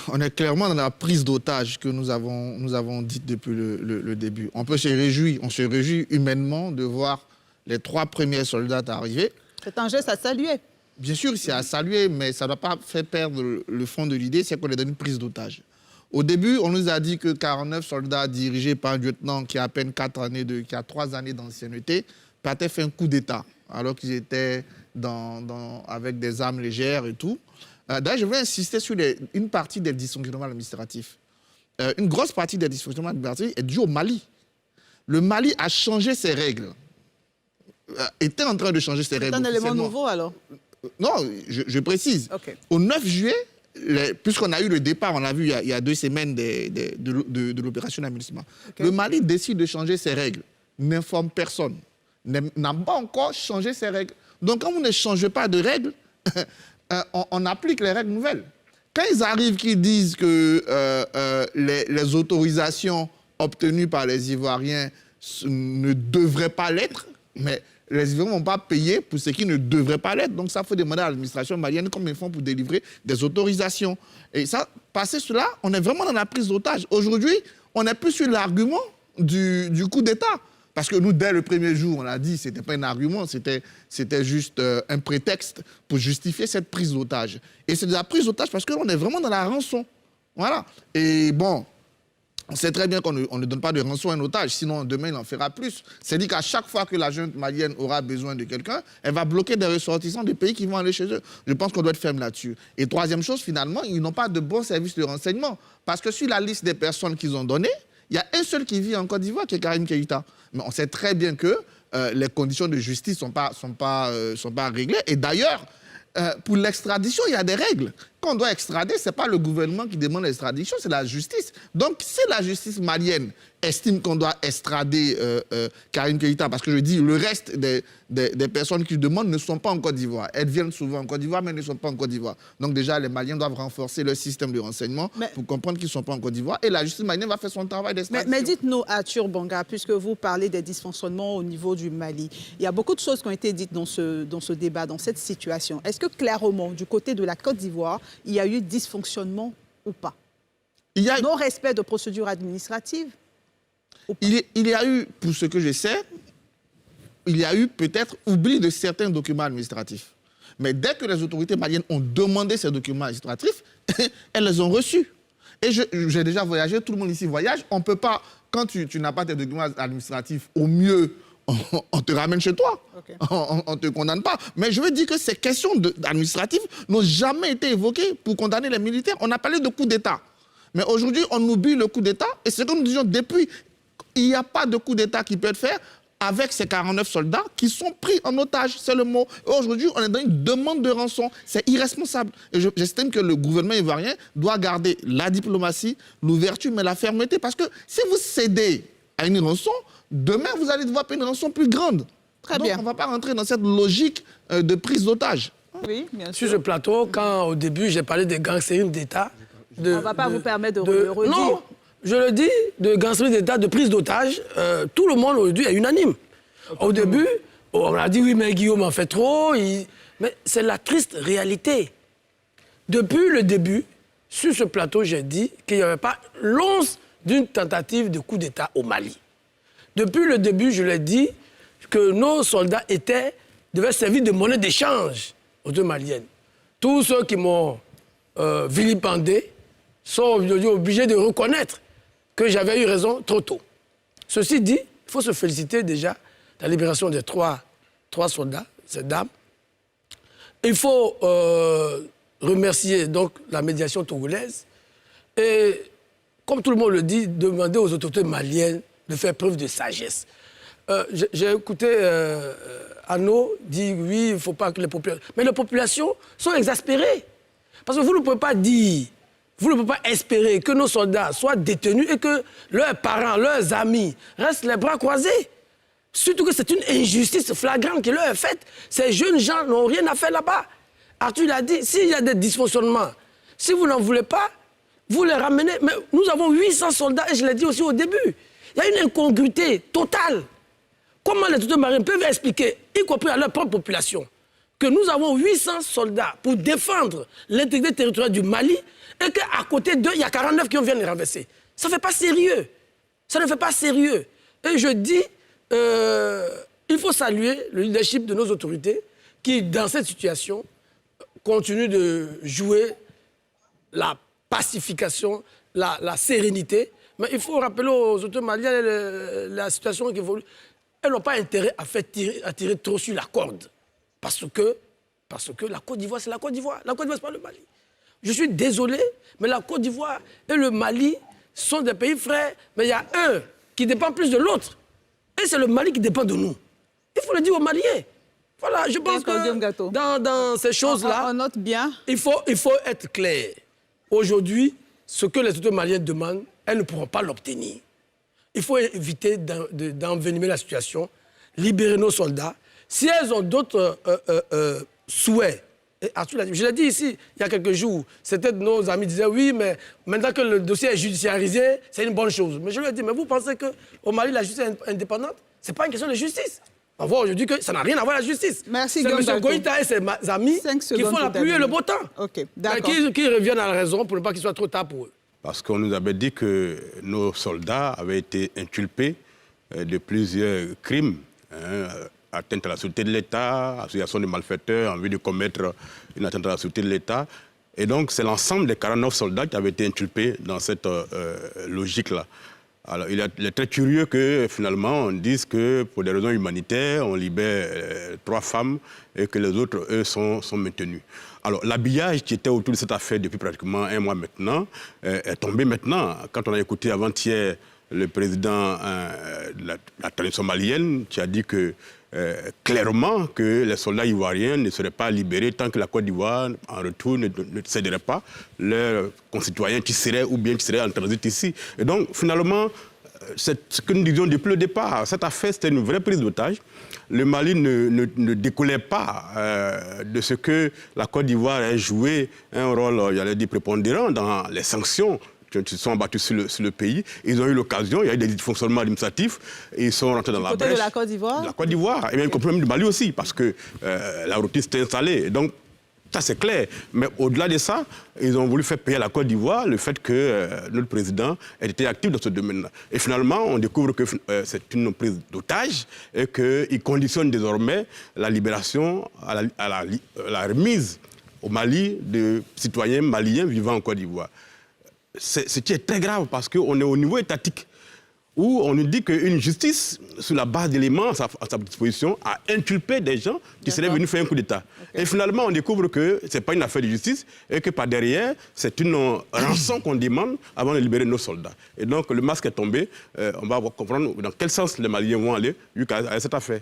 on est clairement dans la prise d'otage que nous avons dit depuis le début. On se réjouit humainement de voir les 3 premiers soldats arriver. C'est un geste à saluer. Bien sûr, c'est à saluer, mais ça ne doit pas faire perdre le fond de l'idée, c'est qu'on est dans une prise d'otage. Au début, on nous a dit que 49 soldats dirigés par un lieutenant qui a à peine 3 années d'ancienneté partaient faire un coup d'État, alors qu'ils étaient avec des armes légères et tout. D'ailleurs, je veux insister sur une partie des dysfonctionnements administratifs. Une grosse partie des dysfonctionnements administratifs est due au Mali. Le Mali a changé ses règles. Était en train de changer ses règles. C'est un élément nouveau, alors? Non, je précise. Okay. Au 9 juillet, puisqu'on a eu le départ, on l'a vu il y a 2 semaines de l'opération d'aménagement, okay. Le Mali décide de changer ses règles, n'informe personne, n'a pas encore changé ses règles. Donc, quand vous ne changez pas de règles, on applique les règles nouvelles. Quand ils arrivent, qu'ils disent que les autorisations obtenues par les Ivoiriens ne devraient pas l'être, mais les Ivoiriens ne vont pas payer pour ce qui ne devrait pas l'être. Donc, ça, il faut demander à l'administration malienne comment ils font pour délivrer des autorisations. Et ça, passer cela, on est vraiment dans la prise d'otage. Aujourd'hui, on n'est plus sur l'argument du coup d'État. Parce que nous, dès le premier jour, on l'a dit, ce n'était pas un argument, c'était juste un prétexte pour justifier cette prise d'otage. Et c'est de la prise d'otage parce qu'on est vraiment dans la rançon. Voilà. Et bon, on sait très bien qu'on ne donne pas de rançon à un otage, sinon demain, il en fera plus. C'est-à-dire qu'à chaque fois que la junte malienne aura besoin de quelqu'un, elle va bloquer des ressortissants des pays qui vont aller chez eux. Je pense qu'on doit être ferme là-dessus. Et troisième chose, finalement, ils n'ont pas de bons services de renseignement. Parce que sur la liste des personnes qu'ils ont données, il y a un seul qui vit en Côte d'Ivoire, qui est Karim Keïta. Mais on sait très bien que les conditions de justice ne sont pas réglées. Et d'ailleurs, pour l'extradition, il y a des règles. Quand on doit extrader, ce n'est pas le gouvernement qui demande l'extradition, c'est la justice. Donc, si la justice malienne estime qu'on doit extrader Karim Keïta, parce que je dis, le reste des personnes qui demandent ne sont pas en Côte d'Ivoire. Elles viennent souvent en Côte d'Ivoire, mais ne sont pas en Côte d'Ivoire. Donc déjà, les Maliens doivent renforcer leur système de renseignement pour comprendre qu'ils ne sont pas en Côte d'Ivoire. Et la justice malienne va faire son travail d'extradition. Mais dites-nous, Arthur Bonga, puisque vous parlez des dysfonctionnements au niveau du Mali, il y a beaucoup de choses qui ont été dites dans ce débat, dans cette situation. Est-ce que clairement, du côté de la Côte d'Ivoire, il y a eu dysfonctionnement ou pas? Non-respect de procédures administratives? Il y a eu, pour ce que je sais, il y a eu peut-être oubli de certains documents administratifs. Mais dès que les autorités maliennes ont demandé ces documents administratifs, elles les ont reçus. Et j'ai déjà voyagé, tout le monde ici voyage. On ne peut pas, quand tu n'as pas tes documents administratifs, au mieux, on te ramène chez toi. Okay. On ne te condamne pas. Mais je veux dire que ces questions administratives n'ont jamais été évoquées pour condamner les militaires. On a parlé de coup d'État. Mais aujourd'hui, on oublie le coup d'État. Et c'est comme nous disions depuis, il n'y a pas de coup d'État qui peut être fait avec ces 49 soldats qui sont pris en otage, c'est le mot. Aujourd'hui, on est dans une demande de rançon. C'est irresponsable. Et j'estime que le gouvernement ivoirien doit garder la diplomatie, l'ouverture, mais la fermeté. Parce que si vous cédez à une rançon, demain, vous allez devoir payer une rançon plus grande. Très Donc, bien. on ne va pas rentrer dans cette logique de prise d'otage. Oui, bien sûr. Sur ce plateau, quand au début, j'ai parlé de gangsterisme d'État... On ne va pas vous permettre de le redire. Non, je le dis, de gangsterisme d'État, de prise d'otage, tout le monde aujourd'hui est unanime. Au début, on a dit oui, mais Guillaume en fait trop. Mais c'est la triste réalité. Depuis le début, sur ce plateau, j'ai dit qu'il n'y avait pas l'once d'une tentative de coup d'État au Mali. Depuis le début, je l'ai dit que nos soldats devaient servir de monnaie d'échange aux deux Maliennes. Tous ceux qui m'ont vilipendé sont obligés de reconnaître que j'avais eu raison trop tôt. Ceci dit, il faut se féliciter déjà de la libération des trois soldats, ces dames. Il faut remercier donc la médiation togolaise et, comme tout le monde le dit, demander aux autorités maliennes de faire preuve de sagesse. J'ai écouté Anno dire oui, il ne faut pas que les populations... Mais les populations sont exaspérées. Parce que vous ne pouvez pas dire, vous ne pouvez pas espérer que nos soldats soient détenus et que leurs parents, leurs amis restent les bras croisés. Surtout que c'est une injustice flagrante qui leur est faite. Ces jeunes gens n'ont rien à faire là-bas. Arthur l'a dit, s'il y a des dysfonctionnements, si vous n'en voulez pas, vous les ramenez. Mais nous avons 800 soldats, et je l'ai dit aussi au début. Il y a une incongruité totale. Comment les autorités maliennes peuvent expliquer, y compris à leur propre population, que nous avons 800 soldats pour défendre l'intégrité territoriale du Mali et qu'à côté d'eux, il y a 49 qui viennent les renverser. Ça ne fait pas sérieux. Ça ne fait pas sérieux. Et je dis, il faut saluer le leadership de nos autorités qui, dans cette situation, continuent de jouer la pacification, la sérénité. Mais il faut rappeler aux autorités maliennes la situation qui évolue. Elles n'ont pas intérêt à tirer trop sur la corde. Parce que la Côte d'Ivoire, c'est la Côte d'Ivoire. La Côte d'Ivoire, ce n'est pas le Mali. Je suis désolé, mais la Côte d'Ivoire et le Mali sont des pays frères, mais il y a un qui dépend plus de l'autre. Et c'est le Mali qui dépend de nous. Il faut le dire aux Maliens. Voilà, je pense que dans ces choses-là, on note bien. Il faut être clair. Aujourd'hui, ce que les autorités maliennes demandent, elles ne pourront pas l'obtenir. Il faut éviter d'envenimer la situation, libérer nos soldats. Si elles ont d'autres souhaits, je l'ai dit ici, il y a quelques jours, certains de nos amis disaient oui, mais maintenant que le dossier est judiciarisé, c'est une bonne chose. Mais je lui ai dit, mais vous pensez qu'au Mali, la justice est indépendante? Ce n'est pas une question de justice. On voit aujourd'hui que ça n'a rien à voir avec la justice. Merci, c'est M. Goïta et ses amis qui font la pluie et le beau temps. Ok, d'accord. Qui reviennent à la raison pour ne pas qu'il soit trop tard pour eux. Parce qu'on nous avait dit que nos soldats avaient été inculpés de plusieurs crimes, atteinte à la sûreté de l'État, association de malfaiteurs en vue de commettre une atteinte à la sûreté de l'État. Et donc, c'est l'ensemble des 49 soldats qui avaient été inculpés dans cette logique-là. Alors, il est très curieux que, finalement, on dise que, pour des raisons humanitaires, on libère 3 femmes et que les autres, eux, sont maintenus. Alors, l'habillage qui était autour de cette affaire depuis pratiquement 1 mois maintenant est tombé maintenant. Quand on a écouté avant-hier le président de la tradition malienne qui a dit que clairement que les soldats ivoiriens ne seraient pas libérés tant que la Côte d'Ivoire, en retour, ne céderait pas leurs concitoyens qui seraient en transit ici. Et donc, finalement, c'est ce que nous disions depuis le départ. Cette affaire, c'était une vraie prise d'otage. Le Mali ne découlait pas de ce que la Côte d'Ivoire ait joué un rôle, j'allais dire, prépondérant dans les sanctions qui sont abattus sur le pays. Ils ont eu l'occasion, il y a eu des dysfonctionnements administratifs, et ils sont rentrés dans la brèche. Du côté de la Côte d'Ivoire? De la Côte d'Ivoire, et bien même du Mali aussi, parce que la routine s'était installée. Donc, ça c'est clair. Mais au-delà de ça, ils ont voulu faire payer à la Côte d'Ivoire le fait que notre président ait été actif dans ce domaine-là. Et finalement, on découvre que c'est une prise d'otage et qu'il conditionne désormais la libération à la remise au Mali de citoyens maliens vivant en Côte d'Ivoire. Ce qui est très grave parce qu'on est au niveau étatique où on nous dit qu'une justice, sur la base d'éléments à sa disposition, a inculpé des gens qui seraient venus faire un coup d'État. Okay. Et finalement, on découvre que ce n'est pas une affaire de justice et que par derrière, c'est une rançon qu'on demande avant de libérer nos soldats. Et donc, le masque est tombé. On va comprendre dans quel sens les Maliens vont aller vu qu'à cette affaire.